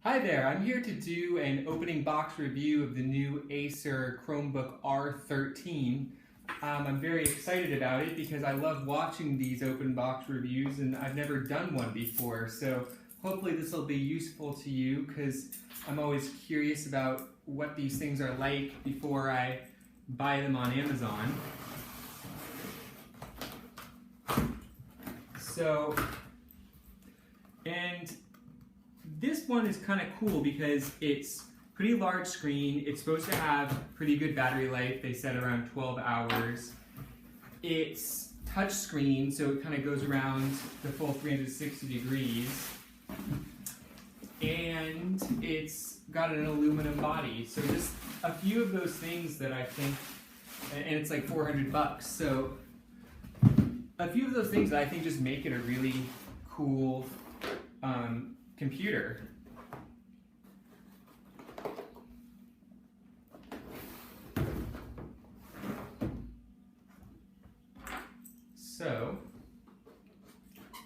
Hi there, I'm here to do an opening box review of the new Acer Chromebook R13. I'm very excited about it because I love watching these open box reviews and I've never done one before, so hopefully this will be useful to you because I'm always curious about what these things are like before I buy them on Amazon. This one is kind of cool because it's pretty large screen. It's supposed to have pretty good battery life. They said around 12 hours. It's touch screen, so it kind of goes around the full 360 degrees. And it's got an aluminum body. So just a few of those things that I think, and it's like 400 bucks. So a few of those things that I think just make it a really cool computer. So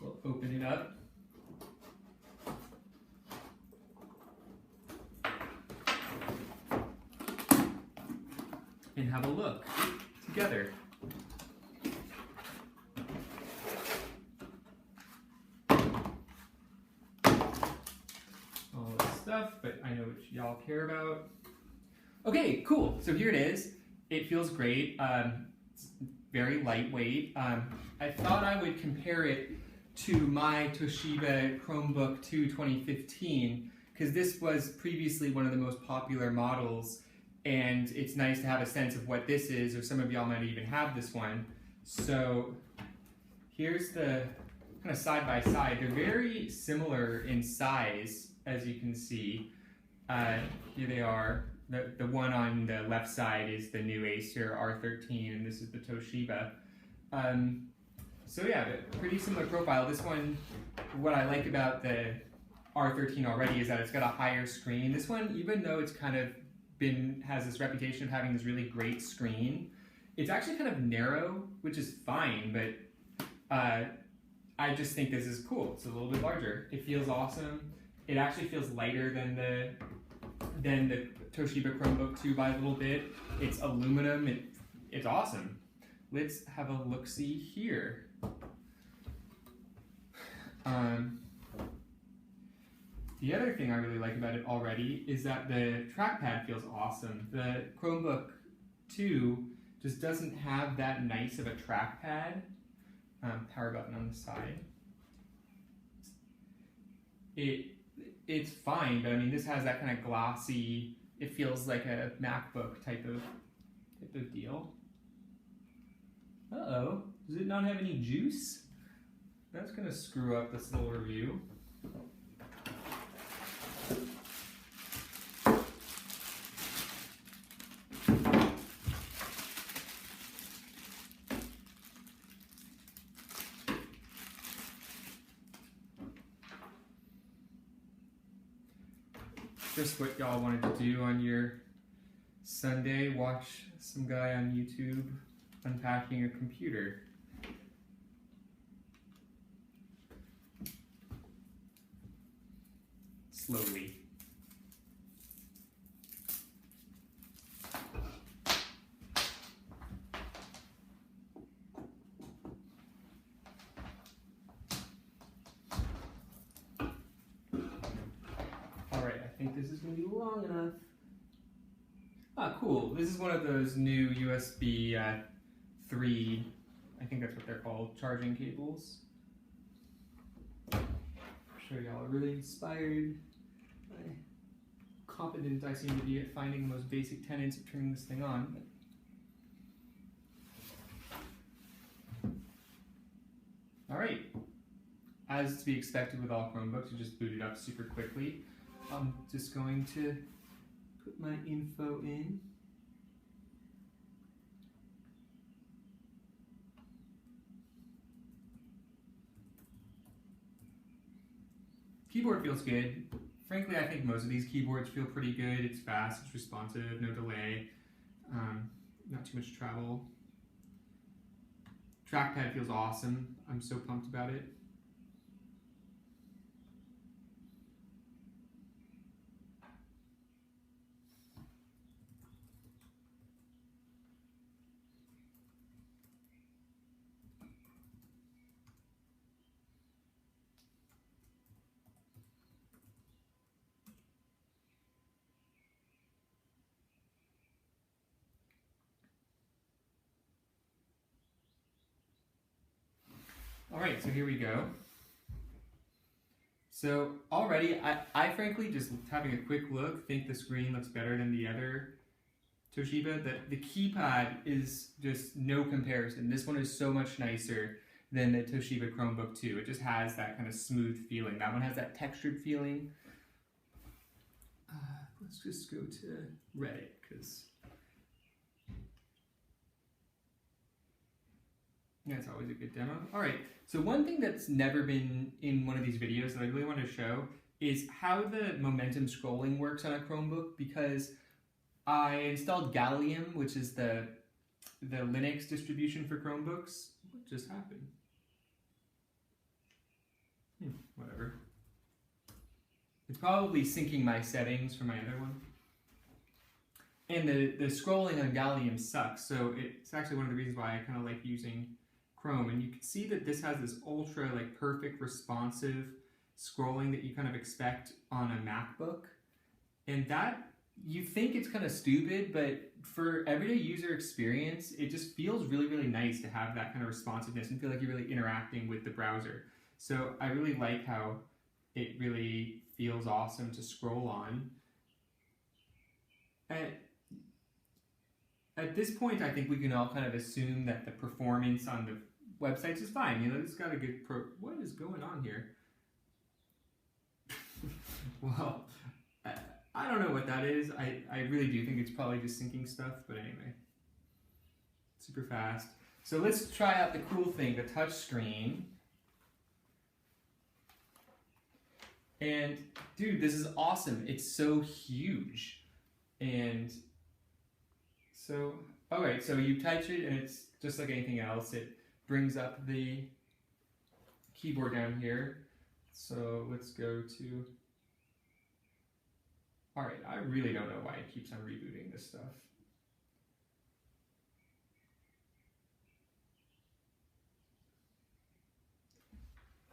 we'll open it up. And have a look together. But I know what y'all care about. Okay, cool. So here it is. It feels great. It's very lightweight. I thought I would compare it to my Toshiba Chromebook 2 2015 because this was previously one of the most popular models, and it's nice to have a sense of what this is, or some of y'all might even have this one. So here's the kind of side by side. They're very similar in size. As you can see, here they are. The one on the left side is the new Acer R13, and this is the Toshiba. So yeah, pretty similar profile. This one, what I like about the R13 already is that it's got a higher screen. This one, even though it's kind of has this reputation of having this really great screen, it's actually kind of narrow, which is fine, but I just think this is cool. It's a little bit larger. It feels awesome. It actually feels lighter than the Toshiba Chromebook 2 by a little bit. It's aluminum. It's awesome. Let's have a look-see here. The other thing I really like about it already is that the trackpad feels awesome. The Chromebook 2 just doesn't have that nice of a trackpad. Power button on the side. It's fine, but I mean, this has that kind of glossy, it feels like a MacBook type of deal. Uh-oh, does it not have any juice? That's gonna screw up this little review. Just what y'all wanted to do on your Sunday, watch some guy on YouTube unpacking a computer. Slowly. I think this is going to be long enough. Ah, cool. This is one of those new USB 3, I think that's what they're called, charging cables. I'm sure y'all are really inspired by how competent I seem to be at finding the most basic tenets of turning this thing on. Alright. As to be expected with all Chromebooks, you just boot it up super quickly. I'm just going to put my info in. Keyboard feels good. Frankly, I think most of these keyboards feel pretty good. It's fast, it's responsive, no delay, not too much travel. Trackpad feels awesome. I'm so pumped about it. All right, so here we go. So already, I frankly, just having a quick look, think the screen looks better than the other Toshiba. The keypad is just no comparison. This one is so much nicer than the Toshiba Chromebook 2. It just has that kind of smooth feeling. That one has that textured feeling. Let's just go to Reddit, because that's always a good demo. All right, so one thing that's never been in one of these videos that I really want to show is how the momentum scrolling works on a Chromebook, because I installed Gallium, which is the Linux distribution for Chromebooks. What just happened? Whatever. It's probably syncing my settings for my other one. And the scrolling on Gallium sucks, so it's actually one of the reasons why I kind of like using Chrome. And you can see that this has this ultra perfect responsive scrolling that you kind of expect on a MacBook. And that, you think it's kind of stupid, but for everyday user experience, it just feels really, really nice to have that kind of responsiveness and feel like you're really interacting with the browser. So I really like how it really feels awesome to scroll on. At this point, I think we can all kind of assume that the performance on the websites is fine. You know, it's got a good what is going on here? Well, I don't know what that is. I really do think it's probably just syncing stuff, but anyway. Super fast. So let's try out the cool thing, the touch screen. And dude, this is awesome. It's so huge. And so, all right, so you touch it and it's just like anything else. It brings up the keyboard down here. So let's go to, all right, I really don't know why it keeps on rebooting this stuff.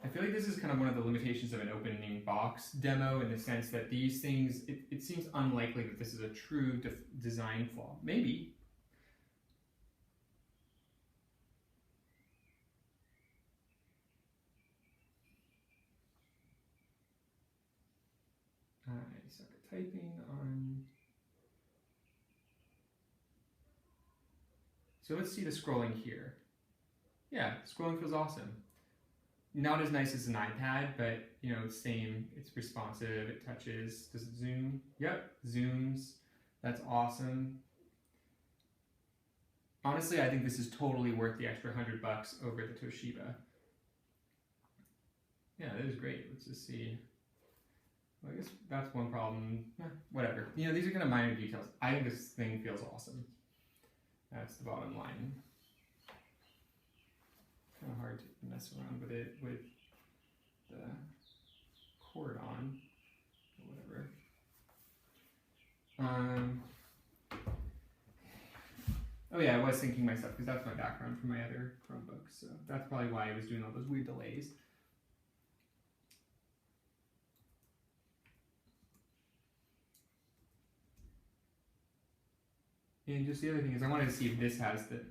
I feel like this is kind of one of the limitations of an opening box demo, in the sense that these things, it seems unlikely that this is a true design flaw. Maybe. I suck at typing on. So let's see the scrolling here. Yeah, scrolling feels awesome. Not as nice as an iPad, but you know, same, it's responsive, it touches. Does it zoom? Yep, zooms. That's awesome. Honestly, I think this is totally worth the extra $100 over the Toshiba. Yeah, that is great. Let's just see. Well, I guess that's one problem. Whatever. You know, these are kind of minor details. I think this thing feels awesome. That's the bottom line. Kind of hard to mess around with it with the cord on, or whatever. Oh yeah, I was syncing my stuff because that's my background for my other Chromebook, so that's probably why I was doing all those weird delays. And just the other thing is, I wanted to see if this has the.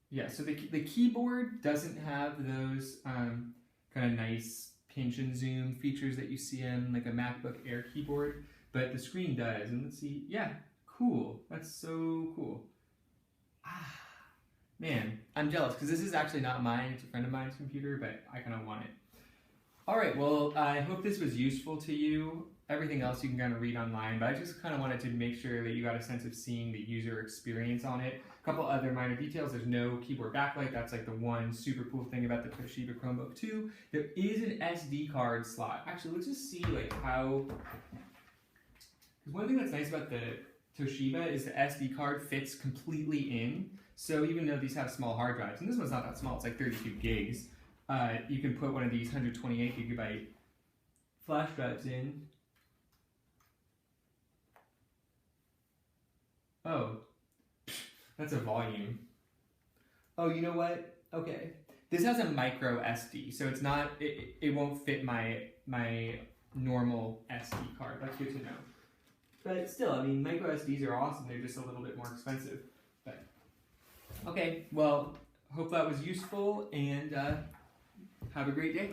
Yeah, so the keyboard doesn't have those kind of nice pinch and zoom features that you see in like a MacBook Air keyboard, but the screen does. And let's see, yeah, cool. That's so cool. Ah, man, I'm jealous because this is actually not mine. It's a friend of mine's computer, but I kind of want it. All right, well, I hope this was useful to you. Everything else you can kind of read online, but I just kind of wanted to make sure that you got a sense of seeing the user experience on it. A couple other minor details. There's no keyboard backlight. That's like the one super cool thing about the Toshiba Chromebook 2. There is an SD card slot. Actually, let's just see like how, because one thing that's nice about the Toshiba is the SD card fits completely in. So even though these have small hard drives, and this one's not that small, it's like 32 gigs, you can put one of these 128 gigabyte flash drives in. Oh, that's a volume. Oh, you know what? Okay. This has a micro SD, so it's not, it won't fit my normal SD card. That's good to know. But still, I mean, micro SDs are awesome. They're just a little bit more expensive. But okay, well, hope that was useful, and Have a great day.